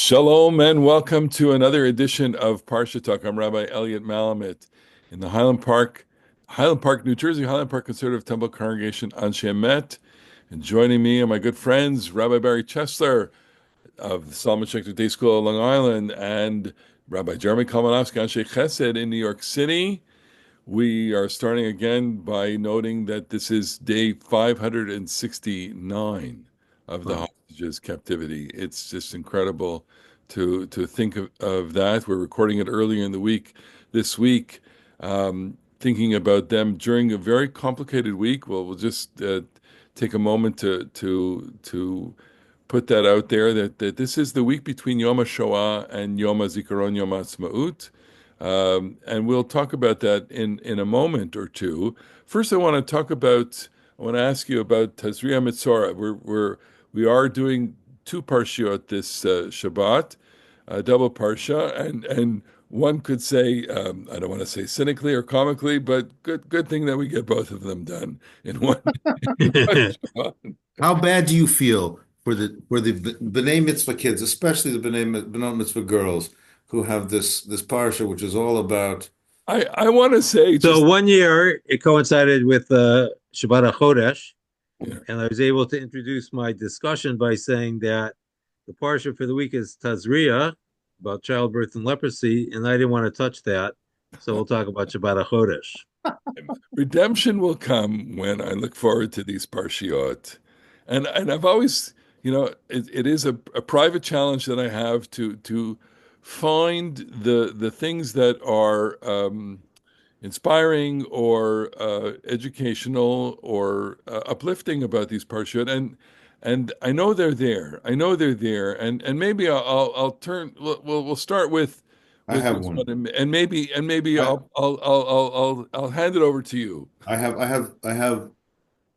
Shalom and welcome to another edition of Parsha Talk. I'm Rabbi Elliot Malamit in the Highland Park, New Jersey, Highland Park Conservative Temple Congregation Anshe Emet. And joining me are my good friends, Rabbi Barry Chesler of the Solomon Schechter Day School of Long Island and Rabbi Jeremy Kalmanowski Anshe Chesed in New York City. We are starting again by noting that this is day 569 of the Wow. hostages' captivity. It's just incredible to think of that. We're recording it earlier in the week, this week, thinking about them during a very complicated week. Well, we'll just take a moment to put that out there that this is the week between Yom HaShoah and Yom HaZikaron, Yom HaAtzmaut. And we'll talk about that in a moment or two. First, I want to ask you about Tazria Metzora. We are doing two parshiot this Shabbat, double parsha, and one could say, I don't want to say cynically or comically, but good thing that we get both of them done in one, in one Shabbat. How bad do you feel for the B'nai Mitzvah kids, especially the B'nai Mitzvah girls, who have this parsha, which is all about? I want to say So just one year it coincided with Shabbat HaChodesh, yeah. and I was able to introduce my discussion by saying that the parsha for the week is Tazria, about childbirth and leprosy, and I didn't want to touch that, so we'll talk about Shabbat HaChodesh. Redemption will come when I look forward to these parshiot. And I've always, it is a private challenge that I have to find the things that are inspiring or educational or uplifting about these parshiot. And I know they're there. I know they're there. And maybe I'll turn. We'll start I with have this one, one. and maybe I I'll hand it over to you. I have.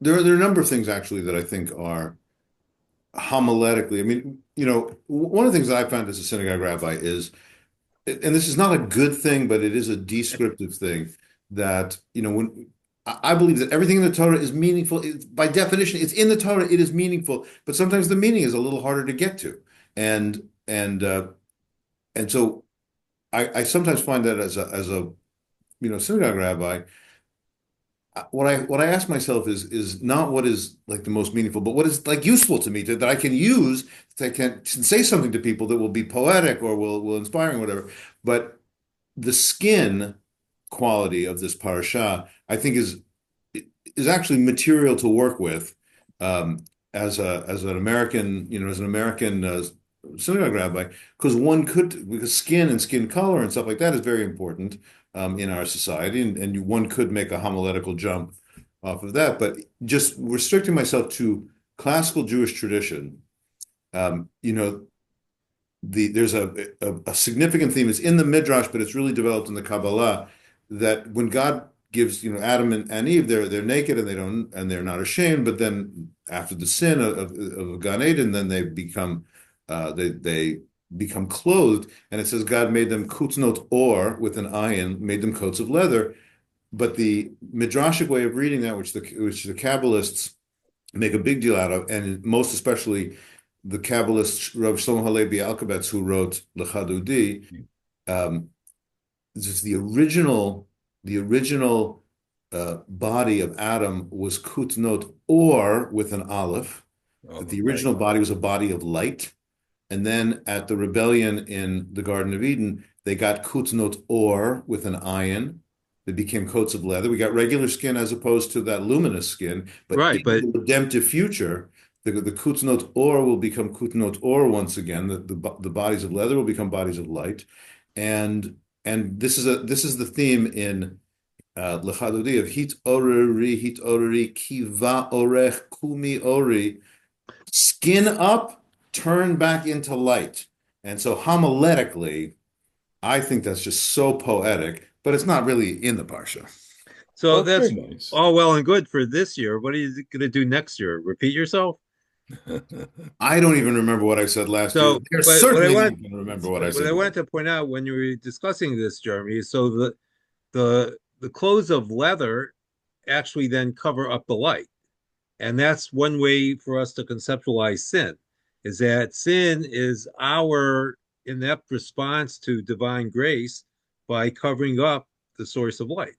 There are a number of things actually that I think are homiletically. I mean, one of the things that I found as a synagogue rabbi is, and this is not a good thing, but it is a descriptive thing, that when I believe that everything in the Torah is meaningful. By definition, it's in the Torah, it is meaningful, but sometimes the meaning is a little harder to get to. And and uh, and so I sometimes find that as a synagogue rabbi, what I ask myself is not what is like the most meaningful, but what is like useful to me that I can use, that I can say something to people that will be poetic or will inspiring, whatever. But the skin quality of this parasha, I think, is actually material to work with, as an American synagogue rabbi, because skin and skin color and stuff like that is very important in our society, and one could make a homiletical jump off of that. But just restricting myself to classical Jewish tradition, um, you know, there's a significant theme. It's in the Midrash, but it's really developed in the Kabbalah, that when God gives, Adam and Eve, they're naked and they're not ashamed. But then after the sin of Gan Eden, then they become clothed, and it says God made them kutznot or with an ayin, made them coats of leather. But the midrashic way of reading that, which the Kabbalists make a big deal out of, and most especially the Kabbalist Rav Shlomo Halevi Alkabetz, who wrote Lechadudi, um, this is the original body of Adam was kutnot or with an aleph. That Oh, the right. original body was a body of light, and then at the rebellion in the Garden of Eden, they got kutnot or with an ayin. They became coats of leather. We got regular skin as opposed to that luminous skin. But Right, in but the redemptive future, the kutnot or will become kutnot or once again. The bodies of leather will become bodies of light, and this is the theme in Lechadodi of hit oreri kiva orech kumi ori, skin up, turn back into light. And so homiletically, I think that's just so poetic, but it's not really in the Parsha. so Well, very that's nice. all well and good for this year. What are you going to do next year? Repeat yourself? I don't even remember what I said last year. So, They're but what I certainly want not going to remember what I what said I last. wanted to point out when you were discussing this, Jeremy, is so the clothes of leather actually then cover up the light. And that's one way for us to conceptualize sin, is that sin is our inept response to divine grace by covering up the source of light.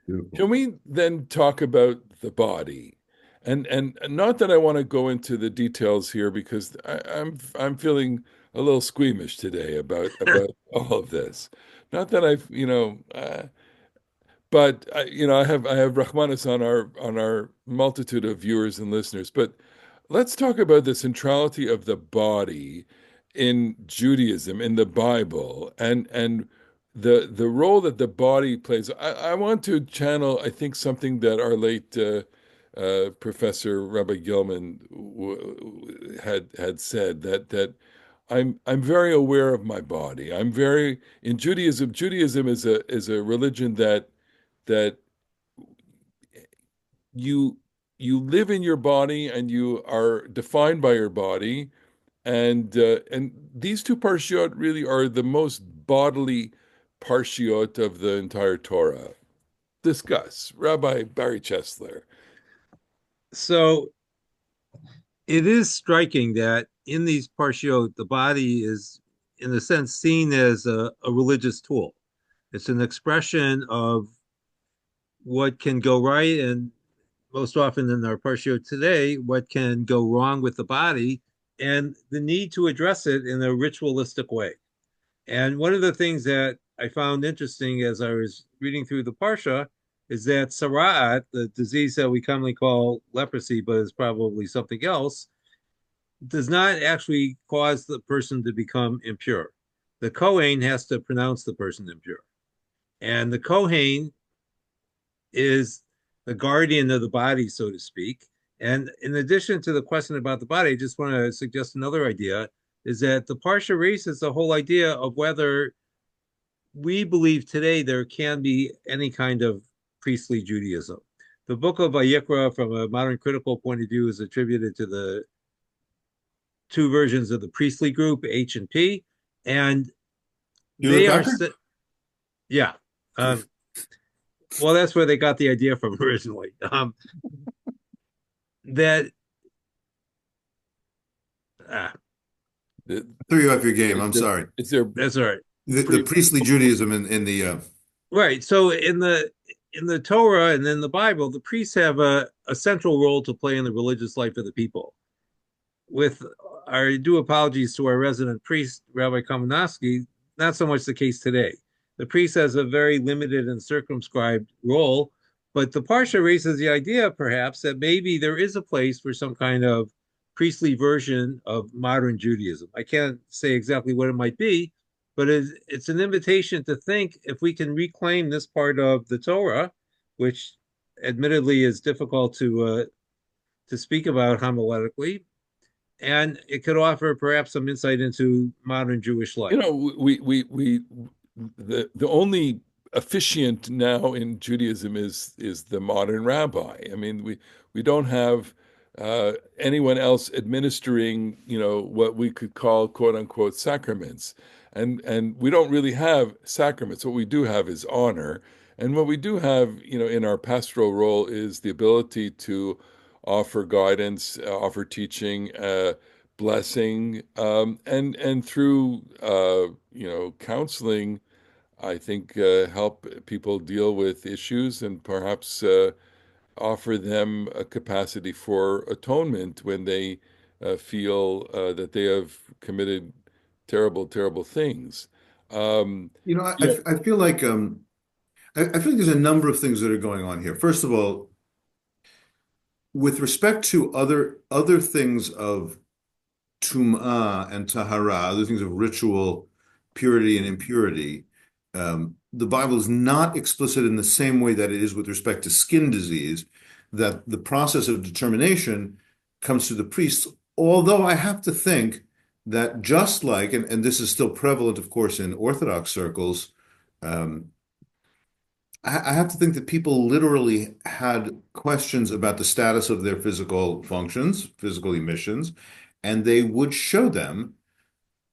Beautiful. Can we then talk about the body? And not that I want to go into the details here because I'm feeling a little squeamish today about all of this. Not that I've, but I have Rahmanis on our multitude of viewers and listeners. But let's talk about the centrality of the body in Judaism, in the Bible, and the role that the body plays. I want to channel, I think, something that our late Professor Rabbi Gilman had said that I'm very aware of my body. I'm very in Judaism. Judaism is a religion that you you live in your body and you are defined by your body, and these two parshiot really are the most bodily parshiot of the entire Torah. Discuss, Rabbi Barry Chesler. So it is striking that in these parshiot, the body is, in a sense, seen as a religious tool. It's an expression of what can go right, and most often in our parshiot today, what can go wrong with the body, and the need to address it in a ritualistic way. And one of the things that I found interesting as I was reading through the Parsha is that Sara'at, the disease that we commonly call leprosy, but is probably something else, does not actually cause the person to become impure. The Kohen has to pronounce the person impure. And the Kohen is the guardian of the body, so to speak. And in addition to the question about the body, I just want to suggest another idea is that the Parsha raises the whole idea of whether we believe today there can be any kind of priestly Judaism. The book of Vayikra, from a modern critical point of view, is attributed to the two versions of the priestly group, H and P, and Hewlett they are, Packard? yeah. Well, that's where they got the idea from originally. That ah, The- Threw you off your game. Is I'm there, sorry. is there that's all right. The pre, priestly Judaism in the Right. So in the Torah and in the Bible, the priests have a central role to play in the religious life of the people. With our due apologies to our resident priest, Rabbi Kamenetsky, not so much the case today. The priest has a very limited and circumscribed role, but the Parsha raises the idea, perhaps, that maybe there is a place for some kind of priestly version of modern Judaism. I can't say exactly what it might be, but it's an invitation to think if we can reclaim this part of the Torah, which admittedly is difficult to speak about homiletically, and it could offer perhaps some insight into modern Jewish you life. know, we the only officiant now in Judaism is the modern rabbi. I mean, we don't have anyone else administering, what we could call quote unquote sacraments, and we don't really have sacraments. What we do have is honor, and what we do have, in our pastoral role is the ability to offer guidance, offer teaching. Blessing, and through counseling, I think help people deal with issues and perhaps offer them a capacity for atonement when they feel that they have committed terrible, terrible things. Um, you know, I, you know, I I feel like I feel like there's a number of things that are going on here. First of all, with respect to other things of tum'ah and tahara, other things of ritual purity and impurity, the Bible is not explicit in the same way that it is with respect to skin disease, that the process of determination comes to the priests. Although I have to think that just like, and this is still prevalent, of course, in Orthodox circles, um, I have to think that people literally had questions about the status of their physical functions, physical emissions, and they would show them.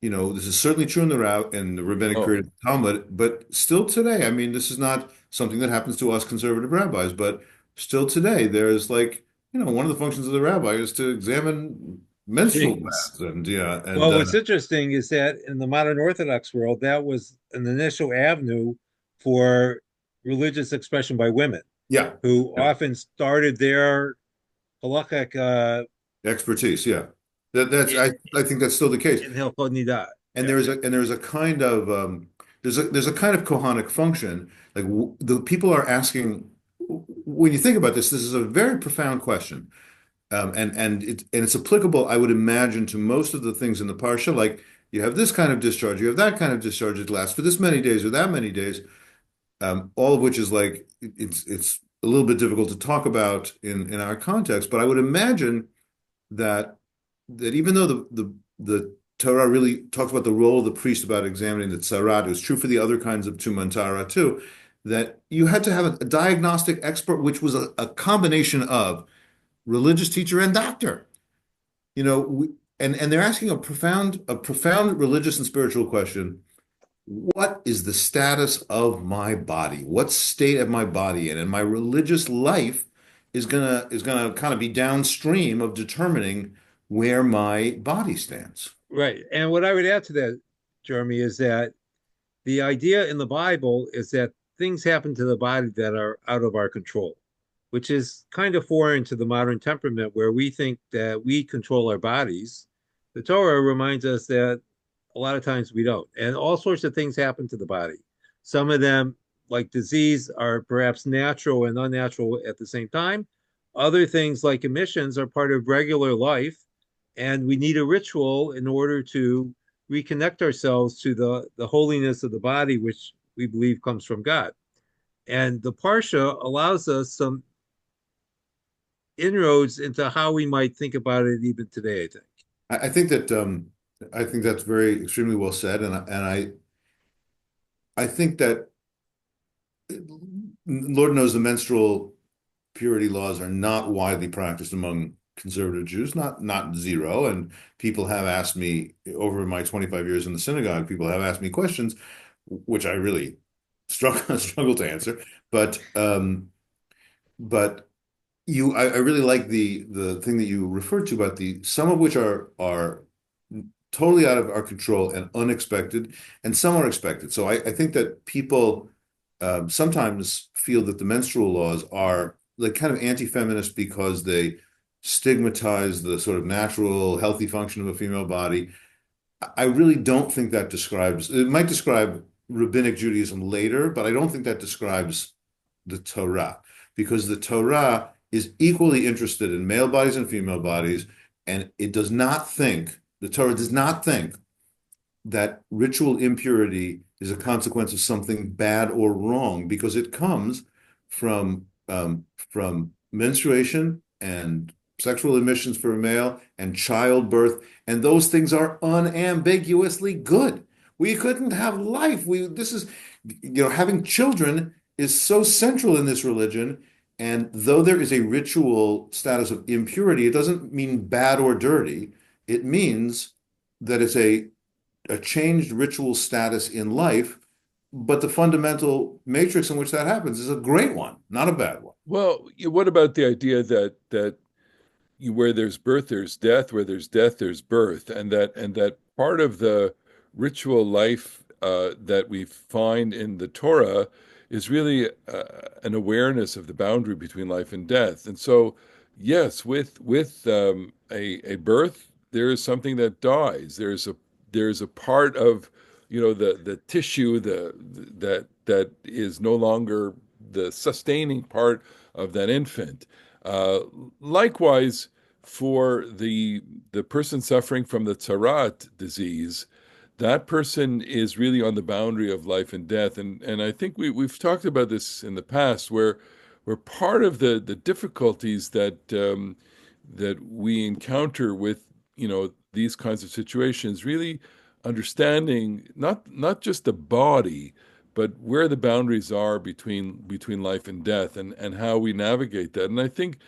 This is certainly true in the rabbinic oh, period of the Talmud, but still today, I mean, this is not something that happens to us conservative rabbis, but still today, there's like, one of the functions of the rabbi is to examine menstrual Things. paths, and yeah, and Well, what's interesting is that in the modern Orthodox world, that was an initial avenue for religious expression by women yeah, who yeah, often started their halakhic expertise, yeah. That's in, I think that's still the case. in Hilchot Nidah. And Yeah. there's a kind of there's a kind of Kohanic function. Like the people are asking, when you think about this, this is a very profound question. And it's applicable, I would imagine, to most of the things in the parsha. Like you have this kind of discharge, you have that kind of discharge. It lasts for this many days or that many days. All of which is like it's a little bit difficult to talk about in our context. But I would imagine that even though the Torah really talks about the role of the priest about examining the tzarat, it was true for the other kinds of tumantara too, that you had to have a diagnostic expert, which was a combination of religious teacher and doctor. You know, and they're asking a profound religious and spiritual question. What is the status of my body? What state of my body in? And my religious life is gonna kind of be downstream of determining where my body stands. Right. And what I would add to that, Jeremy, is that the idea in the Bible is that things happen to the body that are out of our control, which is kind of foreign to the modern temperament where we think that we control our bodies. The Torah reminds us that a lot of times we don't. And all sorts of things happen to the body. Some of them, like disease, are perhaps natural and unnatural at the same time. Other things, like emissions, are part of regular life. And we need a ritual in order to reconnect ourselves to the holiness of the body, which we believe comes from God. And the Parsha allows us some inroads into how we might think about it even today, I think. I think that I think that's very extremely well said, and I think that Lord knows the menstrual purity laws are not widely practiced among conservative Jews, not zero. And people have asked me over my 25 years in the synagogue, people have asked me questions, which I really struggle to answer. But I really like the thing that you referred to about the some of which are totally out of our control and unexpected, and some are expected. So I think that people sometimes feel that the menstrual laws are like kind of anti-feminist because they stigmatize the sort of natural, healthy function of a female body. I really don't think that describes, it might describe rabbinic Judaism later, but I don't think that describes the Torah, because the Torah is equally interested in male bodies and female bodies, and the Torah does not think that ritual impurity is a consequence of something bad or wrong, because it comes from menstruation and sexual emissions for a male and childbirth, and those things are unambiguously good. We couldn't have life. We this is having children is so central in this religion, and though there is a ritual status of impurity, it doesn't mean bad or dirty. It means that it's a changed ritual status in life, but the fundamental matrix in which that happens is a great one, not a bad one. Well, what about the idea that where there's birth, there's death, where there's death, there's birth, and that part of the ritual life that we find in the Torah is really an awareness of the boundary between life and death. And so, yes, with a birth, there is something that dies. There's a part of the tissue that is no longer the sustaining part of that infant. Uh, Likewise, for the person suffering from the tzaraat disease, that person is really on the boundary of life and death. And I think we've talked about this in the past, where part of the difficulties that we encounter with these kinds of situations, really understanding not just the body, but where the boundaries are between life and death, and how we navigate that. And I think,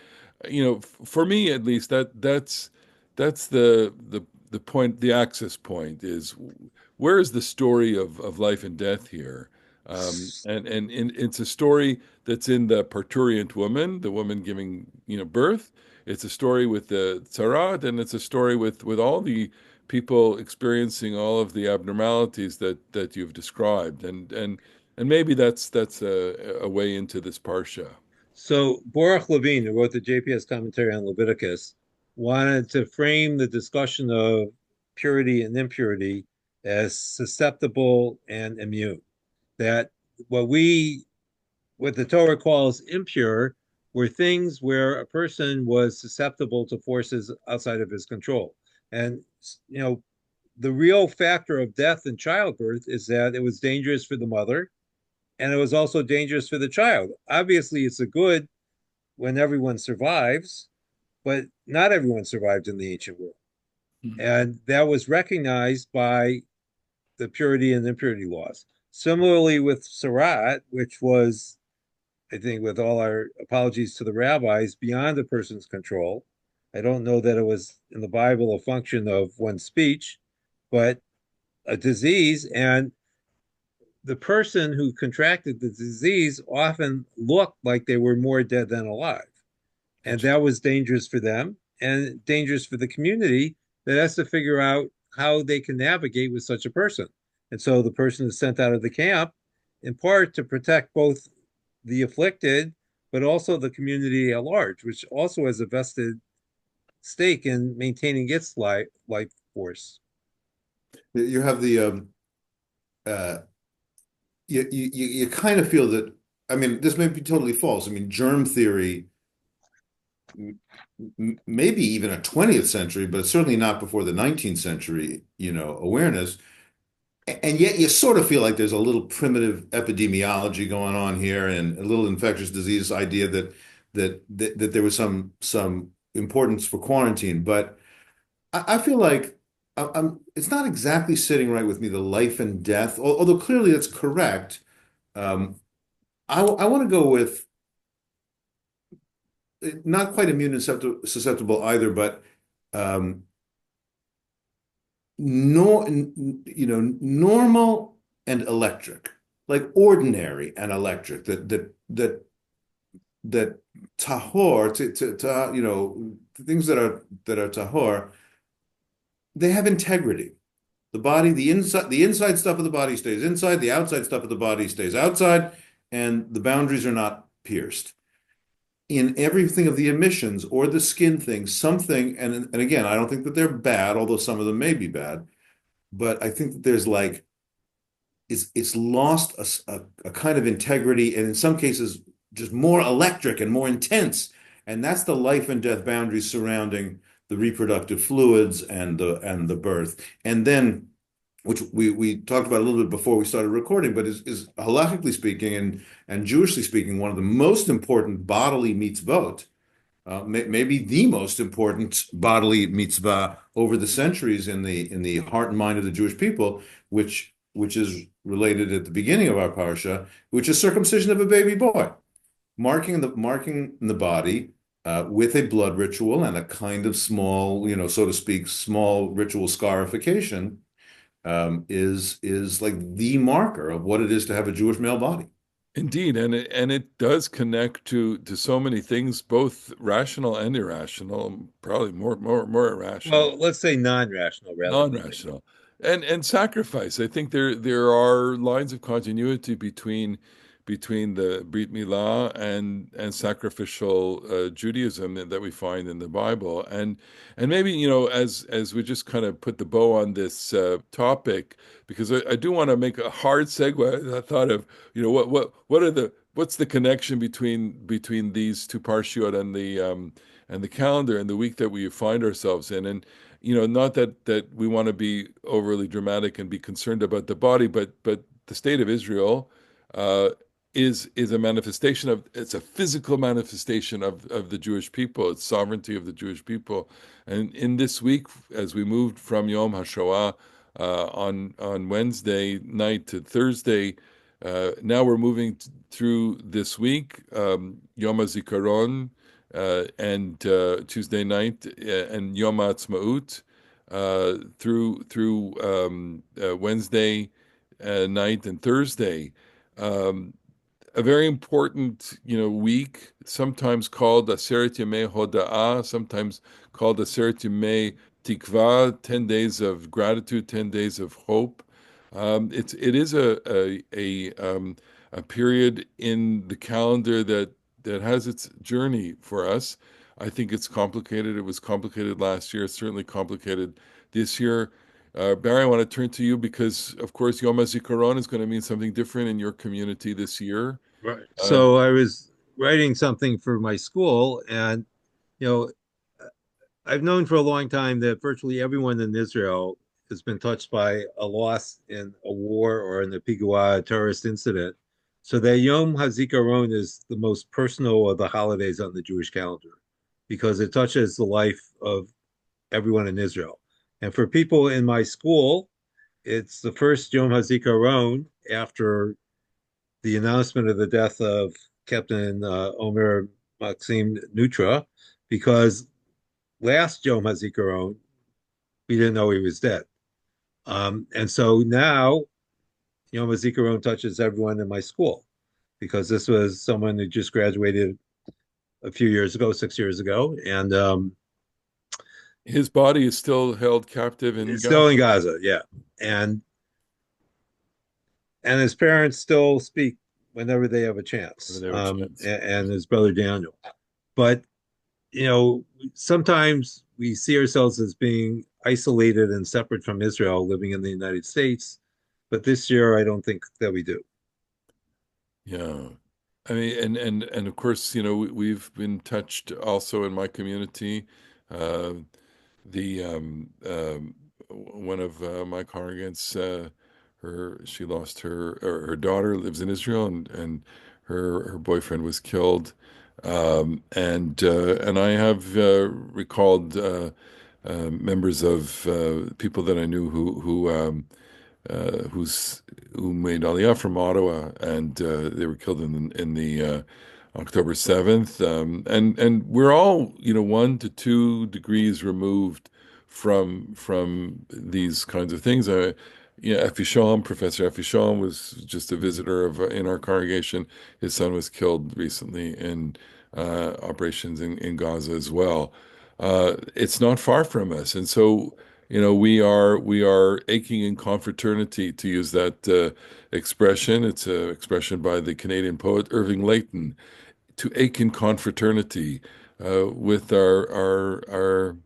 for me at least, that's the point, the access point is, where is the story of life and death here? And it's a story that's in the parturient woman, the woman giving birth. it's a story with the Tzara'at, and it's a story with all the people experiencing all of the abnormalities that you've described, and maybe that's a way into this parsha. So Baruch Levine, who wrote the JPS commentary on Leviticus, wanted to frame the discussion of purity and impurity as susceptible and immune. That what we what the Torah calls impure were things where a person was susceptible to forces outside of his control. And you know, the real factor of death in childbirth is that it was dangerous for the mother and it was also dangerous for the child. Obviously, it's a good when everyone survives, but not everyone survived in the ancient world. And that was recognized by the purity and impurity laws. Similarly with Sarat, which was, I think, with all our apologies to the rabbis, beyond a person's control. I don't know that it was in the Bible a function of one's speech, but a disease. And the person who contracted the disease often looked like they were more dead than alive. And that was dangerous for them and dangerous for the community that has to figure out how they can navigate with such a person. And so the person is sent out of the camp in part to protect both the afflicted, but also the community at large, which also has a vested stake in maintaining its life force. You have uh, you kind of feel that, I mean, this may be totally false. I mean, germ theory, maybe even a 20th century, but certainly not before the 19th century, awareness. And yet you sort of feel like there's a little primitive epidemiology going on here and a little infectious disease idea that there was some importance for quarantine. But I feel like it's not exactly sitting right with me, the life and death, although clearly that's correct. Um, I want to go with not quite immune and susceptible either, but um, no, normal and electric, like ordinary and electric. That tahor to things that are tahor, they have integrity. The body, the inside stuff of the body stays inside, the outside stuff of the body stays outside, and the boundaries are not pierced. In everything of the emissions or the skin thing, something, and again, I don't think that they're bad, although some of them may be bad, but I think that there's like it's lost a kind of integrity, and in some cases, just more electric and more intense. And that's the life and death boundaries surrounding the reproductive fluids and the birth. And then, which we talked about a little bit before we started recording, but is halachically speaking and Jewishly speaking, one of the most important bodily mitzvot, maybe the most important bodily mitzvah over the centuries in the heart and mind of the Jewish people, which is related at the beginning of our parsha, which is circumcision of a baby boy, marking the body with a blood ritual and a kind of small, so to speak, small ritual scarification, is like the marker of what it is to have a Jewish male body. Indeed, and it does connect to so many things, both rational and irrational, probably more irrational. Well, let's say non-rational rather than Non-rational, and sacrifice. I think there are lines of continuity between the Brit Milah and sacrificial Judaism that we find in the Bible, and maybe as we just kind of put the bow on this topic, because I do want to make a hard segue. I thought of what's the connection between these two parshiot and the calendar and the week that we find ourselves in, and not that we want to be overly dramatic and be concerned about the body, but the state of Israel uh, is a manifestation it's a physical manifestation of the Jewish people, it's sovereignty of the Jewish people. And in this week, as we moved from Yom HaShoah on Wednesday night to Thursday, now we're moving through this week, Yom HaZikaron, and Tuesday night, and Yom HaAtzmaut, through Wednesday night and Thursday. Um, a very important, week, sometimes called Aseret Yemei Hoda'ah, sometimes called Aseret Yemei Tikva, 10 days of gratitude, 10 days of hope. It is a period in the calendar that has its journey for us. I think it's complicated. It was complicated last year. It's certainly complicated this year. Barry, I want to turn to you because, of course, Yom HaZikaron is going to mean something different in your community this year. Right. Um, So I was writing something for my school, and you know, I've known for a long time that virtually everyone in Israel has been touched by a loss in a war or in a Pigua terrorist incident. So that Yom HaZikaron is the most personal of the holidays on the Jewish calendar because it touches the life of everyone in Israel. And for people in my school, it's the first Yom HaZikaron after the announcement of the death of Captain Omer Maxim Nutra, because last Yom HaZikaron, we didn't know he was dead. And so now Yom HaZikaron touches everyone in my school because this was someone who just graduated a few years ago, 6 years ago, and his body is still held captive in is still in Gaza. Gaza. Yeah, and and his parents still speak whenever they have a chance, Whenever they have a chance. and his brother Daniel. But you know, sometimes we see ourselves as being isolated and separate from Israel, living in the United States. But this year, I don't think that we do. Yeah. I mean, and of course, we've been touched also in my community. Uh, the One of my congregants, she lost her daughter lives in Israel, and her boyfriend was killed. And I have recalled members of people that I knew who made Aliyah from Ottawa, and they were killed in the October 7th. And we're all, 1 to 2 degrees removed from these kinds of things. Effie Shalom, Professor Effie Shalom was just a visitor in our congregation. His son was killed recently in operations in Gaza as well. It's not far from us, and so we are aching in confraternity, to use that expression. It's an expression by the Canadian poet Irving Layton, to ache in confraternity with our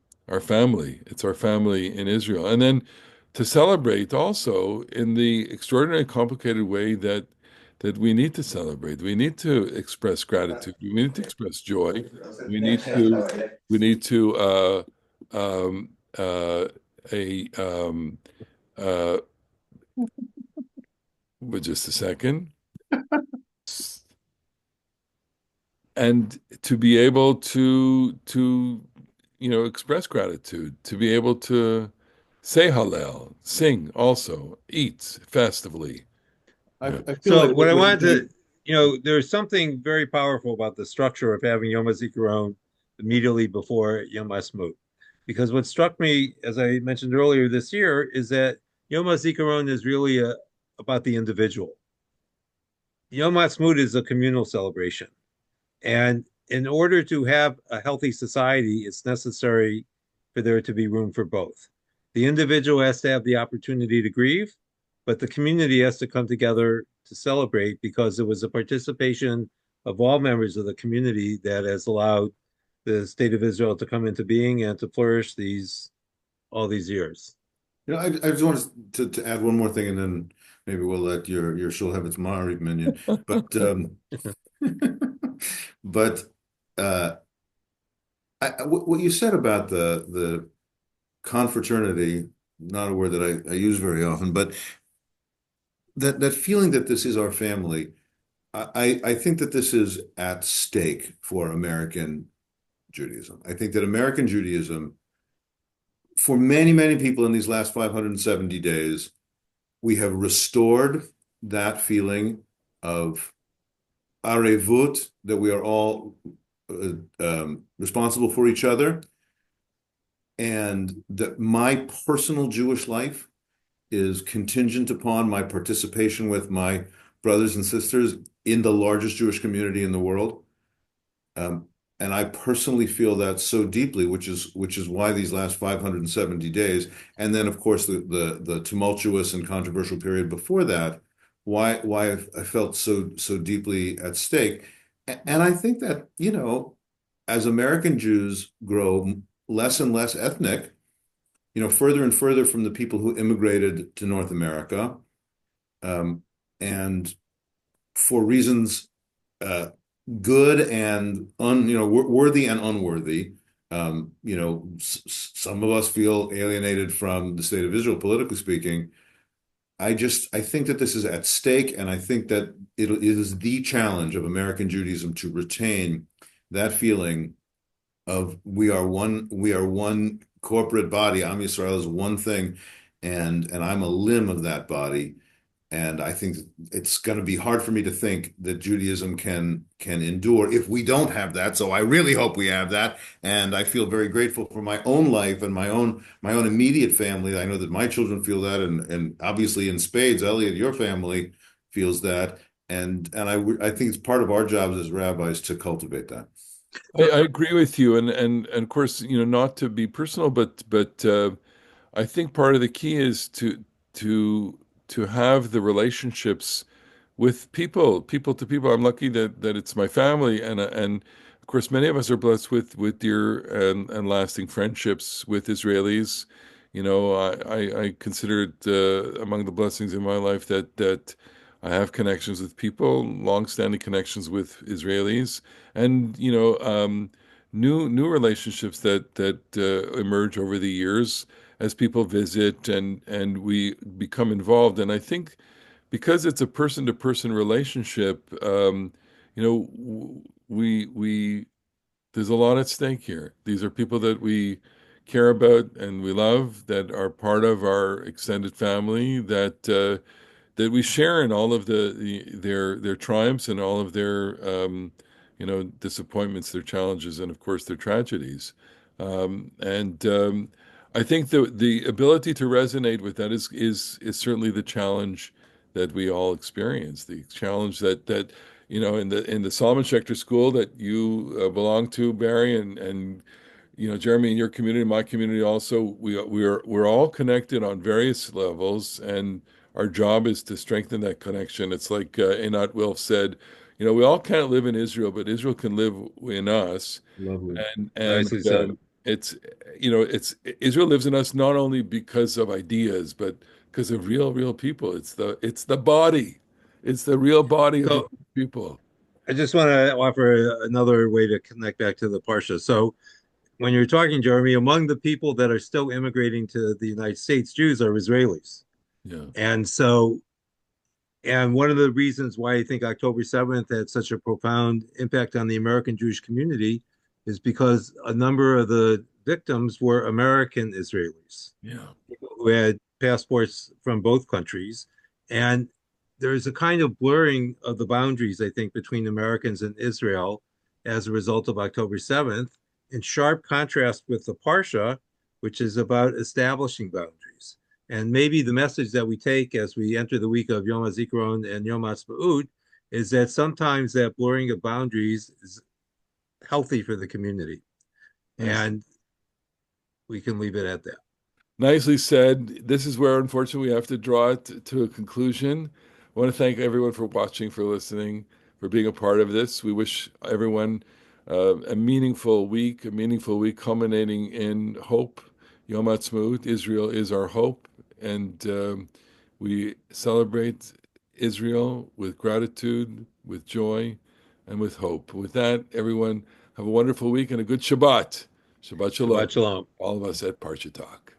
family. It's our family in Israel, and then to celebrate also in the extraordinary, complicated way that we need to celebrate. We need to express gratitude. We need to express joy. We need to we need to um, uh, a uh, but just a second, and to be able to express gratitude, to be able to say Hallel, sing, also eat festively. I, Yeah. I feel So like what I what you're wanted to, saying. there's something very powerful about the structure of having Yom HaZikaron immediately before Yom HaSmut. Because what struck me, as I mentioned earlier this year, is that Yom HaZikaron is really about the individual. Yom HaSmut is a communal celebration. And in order to have a healthy society, it's necessary for there to be room for both. The individual has to have the opportunity to grieve, but the community has to come together to celebrate because it was a participation of all members of the community that has allowed the state of Israel to come into being and to flourish these all these years. I just wanted to add one more thing, and then maybe we'll let your shul have its Ma'ariv minion. But but uh, what you said about the confraternity, not a word that I use very often, but that feeling that this is our family, I think that this is at stake for American Judaism. I think that American Judaism, for many, many people in these last 570 days, we have restored that feeling of arevut, that we are all responsible for each other, and that my personal Jewish life is contingent upon my participation with my brothers and sisters in the largest Jewish community in the world. Um, and I personally feel that so deeply, which is why these last 570 days, and then of course the tumultuous and controversial period before that, why I felt so deeply at stake. And I think that, as American Jews grow less and less ethnic, further and further from the people who immigrated to North America, and for reasons uh, good and worthy and unworthy. Some of us feel alienated from the state of Israel, politically speaking. I think that this is at stake, and I think that it is the challenge of American Judaism to retain that feeling of we are one corporate body. Am Yisrael is one thing, and I'm a limb of that body. And I think it's going to be hard for me to think that Judaism can endure if we don't have that. So I really hope we have that. And I feel very grateful for my own life and my own immediate family. I know that my children feel that, and obviously in spades, Elliot, your family feels that. And I think it's part of our jobs as rabbis to cultivate that. I agree with you, and of course, not to be personal, but I think part of the key is to to have the relationships with people to people. I'm lucky that it's my family, and of course, many of us are blessed with dear and lasting friendships with Israelis. I consider it among the blessings in my life that I have connections with people, long-standing connections with Israelis, and new relationships that emerge over the years as people visit and we become involved. And I think because it's a person-to-person relationship, we there's a lot at stake here. These are people that we care about and we love, that are part of our extended family, that we share in all of their triumphs and all of their disappointments, their challenges, and of course their tragedies. And I think the ability to resonate with that is certainly the challenge that we all experience. The challenge that in the Solomon Schechter School that you belong to, Barry, and Jeremy, in your community, my community also, we're all connected on various levels, and our job is to strengthen that connection. It's like Einat Wilf said, we all can't live in Israel, but Israel can live in us, Lovely. and Nicely said. it's it's Israel lives in us not only because of ideas, but because of real people. It's the body, it's the real body of the So people. I just want to offer another way to connect back to the Parsha. So when you're talking, Jeremy, among the people that are still immigrating to the United States, Jews are Israelis. Yeah, And so, and one of the reasons why I think October 7th had such a profound impact on the American Jewish community is because a number of the victims were American Israelis, yeah, people who had passports from both countries. And there's a kind of blurring of the boundaries, I think, between Americans and Israel as a result of October 7th, in sharp contrast with the Parsha, which is about establishing boundaries. And maybe the message that we take as we enter the week of Yom HaZikaron and Yom HaTzmaut is that sometimes that blurring of boundaries is healthy for the community. nice. And we can leave it at that. Nicely said. This is where, unfortunately, we have to draw it to a conclusion. I want to thank everyone for watching, for listening, for being a part of this. We wish everyone a meaningful week culminating in hope. Yom Ha'atzmaut, Israel is our hope, and we celebrate Israel with gratitude, with joy, and with hope. With that, everyone, have a wonderful week and a good Shabbat. Shabbat Shalom. Shabbat Shalom. All of us at Parsha Talk.